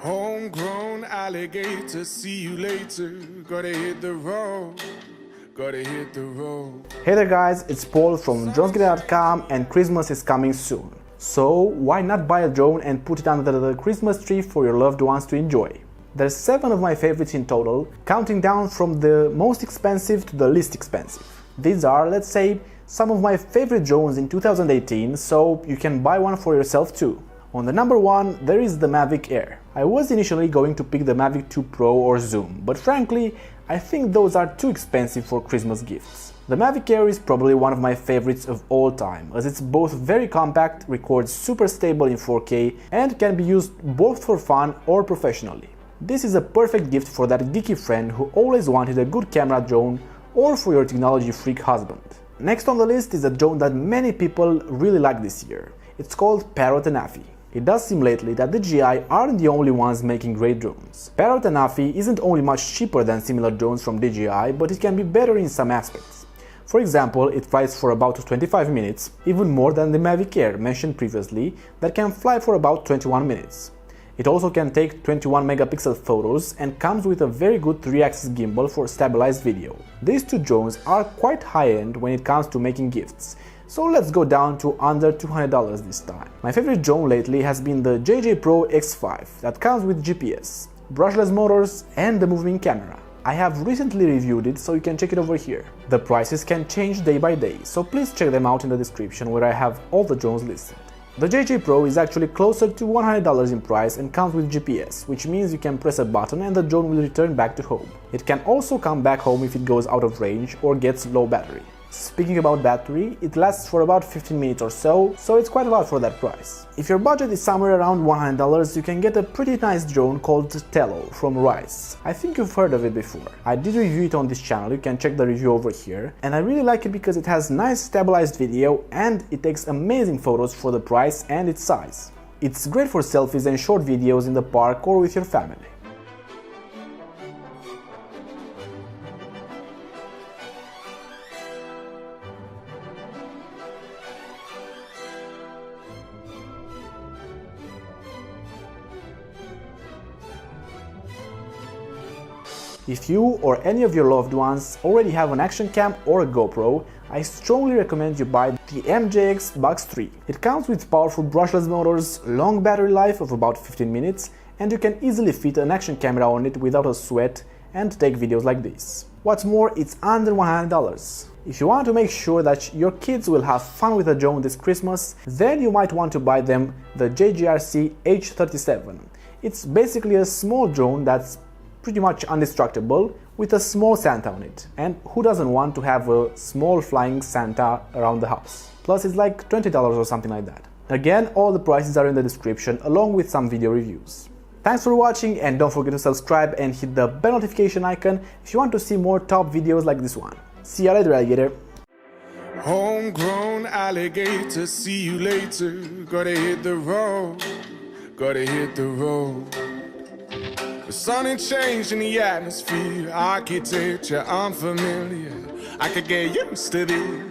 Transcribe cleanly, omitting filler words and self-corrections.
Homegrown alligator, see you later. Gotta hit the road, gotta hit the road. Hey there guys, it's Paul from dronesgetter.com and Christmas is coming soon. So why not buy a drone and put it under the Christmas tree for your loved ones to enjoy? There's 7 of my favorites in total, counting down from the most expensive to the least expensive. These are, let's say, some of my favorite drones in 2018, so you can buy one for yourself too. On the number 1, there is the Maverick Air. I was initially going to pick the Mavic 2 Pro or Zoom, but frankly, I think those are too expensive for Christmas gifts. The Maverick Air is probably one of my favorites of all time, as it's both very compact, records super stable in 4K, and can be used both for fun or professionally. This is a perfect gift for that geeky friend who always wanted a good camera drone, or for your technology freak husband. Next on the list is a drone that many people really like this year. It's called Parrot ANFI. It does seem lately that DJI aren't the only ones making great drones. Parrot ANFI isn't only much cheaper than similar drones from DJI, but it can be better in some aspects. For example, it flies for about 25 minutes, even more than the Maverick Air mentioned previously, that can fly for about 21 minutes. It also can take 21 megapixel photos and comes with a very good 3-axis gimbal for stabilized video. These two drones are quite high-end when it comes to making gifts, so let's go down to under $200 this time. My favorite drone lately has been the JJ Pro X5 that comes with GPS, brushless motors and the moving camera. I have recently reviewed it, so you can check it over here. The prices can change day by day, so please check them out in the description where I have all the drones listed. The JJ Pro is actually closer to $100 in price and comes with GPS, which means you can press a button and the drone will return back to home. It can also come back home if it goes out of range or gets low battery. Speaking about battery, it lasts for about 15 minutes or so it's quite a lot for that price. If your budget is somewhere around $100, you can get a pretty nice drone called Tello from Rise. I think you've heard of it before. I did review it on this channel, you can check the review over here, and I really like it because it has nice stabilized video and it takes amazing photos for the price and its size. It's great for selfies and short videos in the park or with your family. If you or any of your loved ones already have an action cam or a GoPro, I strongly recommend you buy the MJX Bugs 3. It comes with powerful brushless motors, long battery life of about 15 minutes, and you can easily fit an action camera on it without a sweat and take videos like this. What's more, it's under $100. If you want to make sure that your kids will have fun with a drone this Christmas, then you might want to buy them the JGRC H37. It's basically a small drone that's pretty much indestructible with a small Santa on it, and who doesn't want to have a small flying Santa around the house? Plus it's like $20 or something like that. Again, all the prices are in the description along with some video reviews. Thanks for watching, and don't forget to subscribe and hit the bell notification icon if you want to see more top videos like this one. See ya later, alligator! Homegrown alligator, see you later. Gotta hit the road, gotta hit the road. The sun ain't changed in the atmosphere, architecture unfamiliar. I could get used to this.